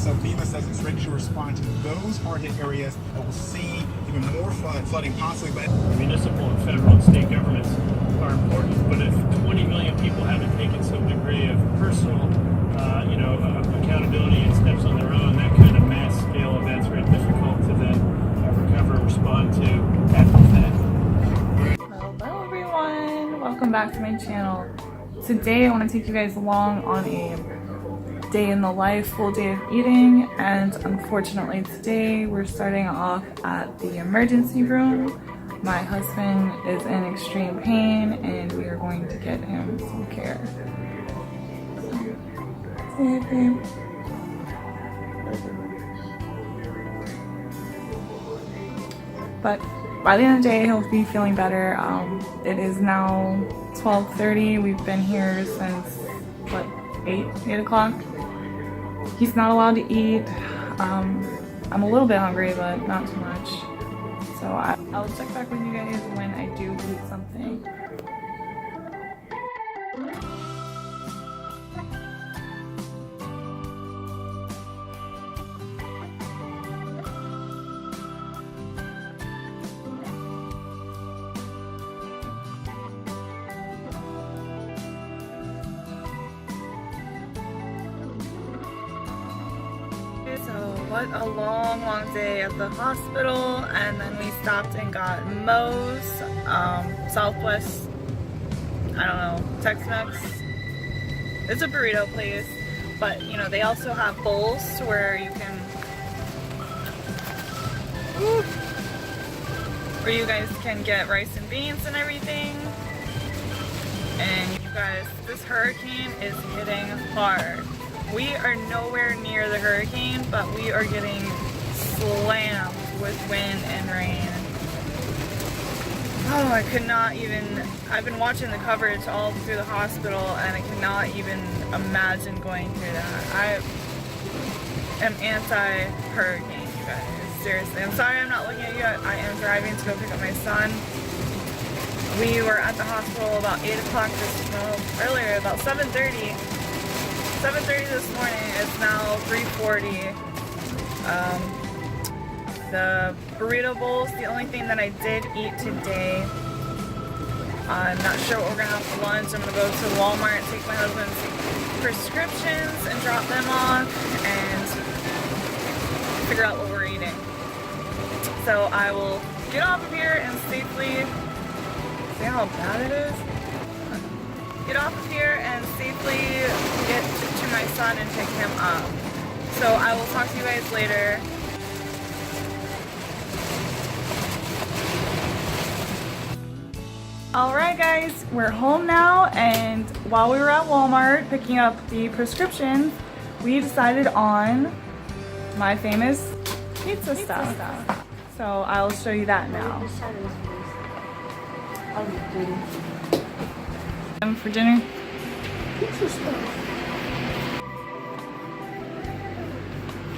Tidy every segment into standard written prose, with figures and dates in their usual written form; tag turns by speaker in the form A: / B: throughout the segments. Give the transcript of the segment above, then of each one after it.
A: So FEMA says it's ready to respond to those hard-hit areas that will see even more flooding possibly. But
B: municipal and federal and state governments are important, but if 20 million people haven't taken some degree of personal, accountability and steps on their own, that kind of mass scale events are very difficult to then recover and respond to after that.
C: Hello everyone, welcome back to my channel. Today I want to take you guys along on a day in the life, full day of eating, and unfortunately today we're starting off at the emergency room. My husband is in extreme pain and we are going to get him some care. Hey, babe. But by the end of the day he'll be feeling better. It is now 12:30. We've been here since what, 8 o'clock. He's not allowed to eat. I'm a little bit hungry, but not too much. So I'll check back with you guys when I do eat something. So what a long day at the hospital, and then we stopped and got Moe's, Southwest, I don't know, Tex-Mex. It's a burrito place, but you know, they also have bowls where you can, where you guys can get rice and beans and everything. And you guys, this hurricane is hitting hard. We are nowhere near the hurricane, but we are getting slammed with wind and rain. Oh, I could not even, I've been watching the coverage all through the hospital and I cannot even imagine going through that. I am anti-hurricane, you guys. Seriously. I'm sorry I'm not looking at you. I am driving to go pick up my son. We were at the hospital about 8 o'clock earlier, about 7:30 this morning. It's now 3:40. The burrito bowls, the only thing that I did eat today. I'm not sure what we're gonna have for lunch. I'm gonna go to Walmart, take my husband's prescriptions and drop them off and figure out what we're eating. So I will get off of here and safely, see how bad it is? Get off of here and safely get to my son and pick him up. So I will talk to you guys later. Alright guys, we're home now, and while we were at Walmart picking up the prescriptions, we decided on my famous pizza stuff. So I'll show you that now. For dinner?
D: Pizza stuff.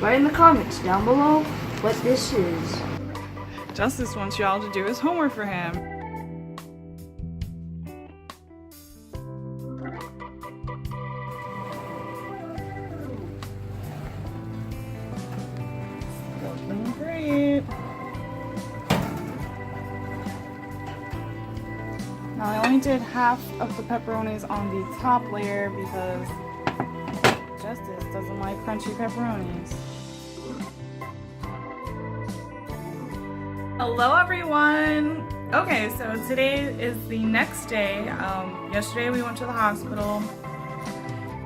D: Write in the comments down below what this is.
C: Justice wants y'all to do his homework for him. Looking great. Now I only did half of the pepperonis on the top layer because Justice doesn't like crunchy pepperonis. Hello everyone! Okay, so today is the next day. Yesterday we went to the hospital.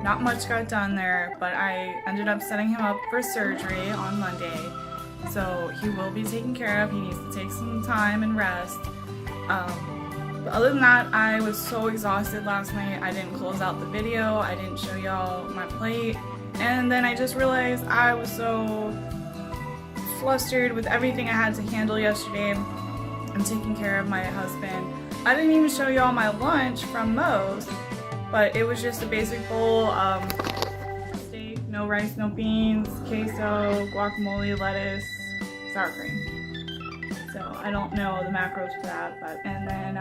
C: Not much got done there, but I ended up setting him up for surgery on Monday. So he will be taken care of. He needs to take some time and rest. But other than that, I was so exhausted last night. I didn't close out the video. I didn't show y'all my plate. And then I just realized I was so flustered with everything I had to handle yesterday and taking care of my husband. I didn't even show y'all my lunch from Moe's, but it was just a basic bowl of steak, no rice, no beans, queso, guacamole, lettuce, sour cream. So I don't know the macros for that, but, and then,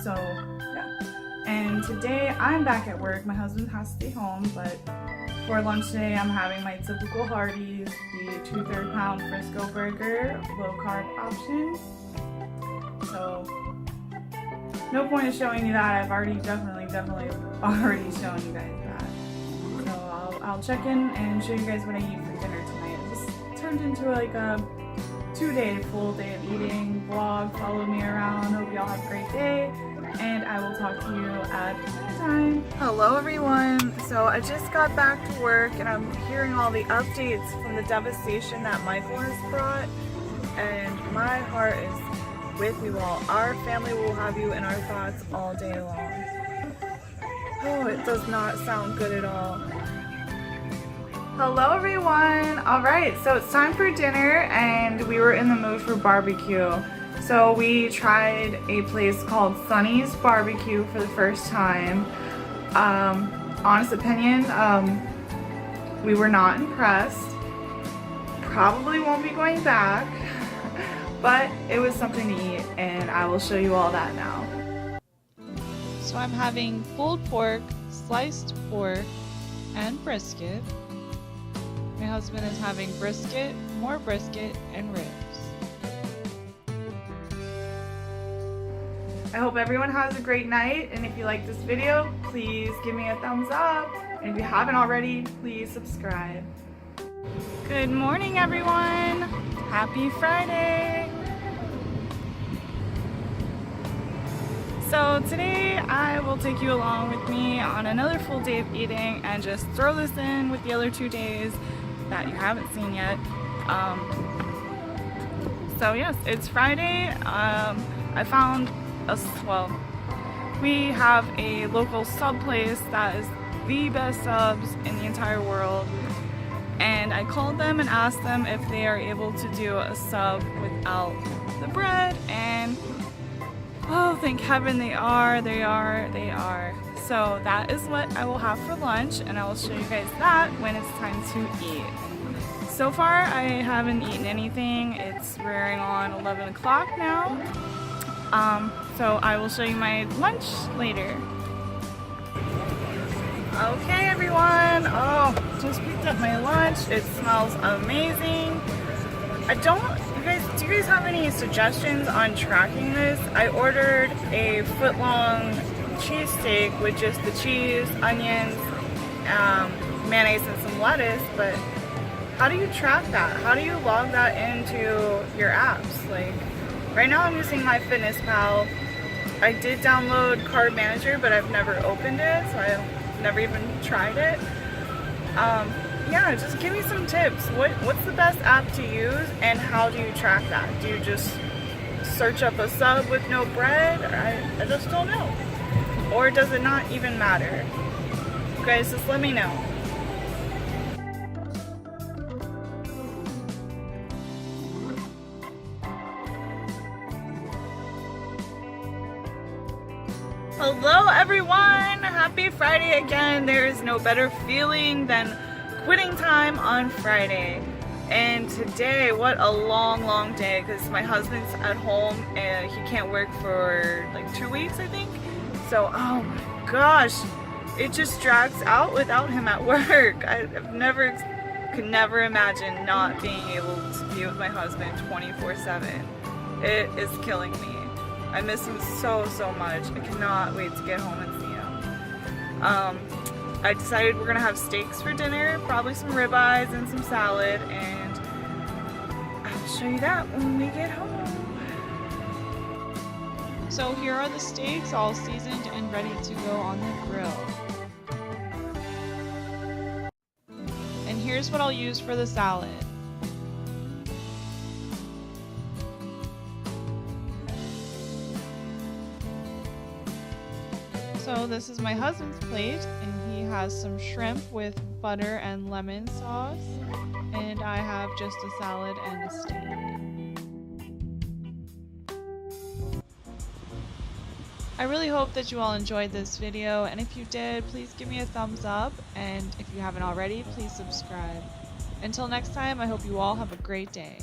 C: so yeah. And today I'm back at work. My husband has to stay home, but For lunch today, I'm having my typical Hardee's, the 2/3 pound Frisco burger, low carb option. So, no point in showing you that. I've already definitely already shown you guys that. So I'll check in and show you guys what I eat for dinner tonight. This turned into like a 2-day full day of eating vlog. Follow me around. Hope y'all have a great day, and I will talk to you at dinner time. Hello everyone. So I just got back to work and I'm hearing all the updates from the devastation that Michael has brought, and my heart is with you all. Our family will have you in our thoughts all day long. Oh, it does not sound good at all. Hello everyone! Alright, so it's time for dinner and we were in the mood for barbecue. So we tried a place called Sonny's Barbecue for the first time. Honest opinion, we were not impressed. Probably won't be going back, but it was something to eat and I will show you all that now.
E: So I'm having pulled pork, sliced pork, and brisket. My husband is having brisket, more brisket, and ribs.
C: I hope everyone has a great night, and if you like this video, please give me a thumbs up, and if you haven't already, please subscribe. Good morning everyone! Happy Friday! So today I will take you along with me on another full day of eating and just throw this in with the other 2 days that you haven't seen yet. So yes, it's Friday. I found we have a local sub place that is the best subs in the entire world, and I called them and asked them if they are able to do a sub without the bread, and oh, thank heaven they are. So that is what I will have for lunch, and I will show you guys that when it's time to eat. So far, I haven't eaten anything. It's rearing on 11 o'clock now. So I will show you my lunch later. Okay, everyone. Oh, just picked up my lunch. It smells amazing. Do you guys have any suggestions on tracking this? I ordered a foot-long cheesesteak with just the cheese, onions, mayonnaise, and some lettuce, but how do you track that? How do you log that into your apps? Like, right now I'm using MyFitnessPal. I did download Carb Manager, but I've never opened it, so I've never even tried it. Yeah, just give me some tips. What's the best app to use, and how do you track that? Do you just search up a sub with no bread? I just don't know. Or does it not even matter? You guys, just let me know. Hello everyone! Happy Friday again. There is no better feeling than quitting time on Friday. And today, what a long day, because my husband's at home and he can't work for like 2 weeks, I think. So, oh my gosh, it just drags out without him at work. Could never imagine not being able to be with my husband 24/7. It is killing me. I miss him so much. I cannot wait to get home and see him. I decided we're gonna have steaks for dinner, probably some ribeyes and some salad, and I'll show you that when we get home.
E: So here are the steaks, all seasoned and ready to go on the grill. And here's what I'll use for the salad. So this is my husband's plate, and he has some shrimp with butter and lemon sauce, and I have just a salad and a steak. I really hope that you all enjoyed this video, and if you did, please give me a thumbs up, and if you haven't already, please subscribe. Until next time, I hope you all have a great day.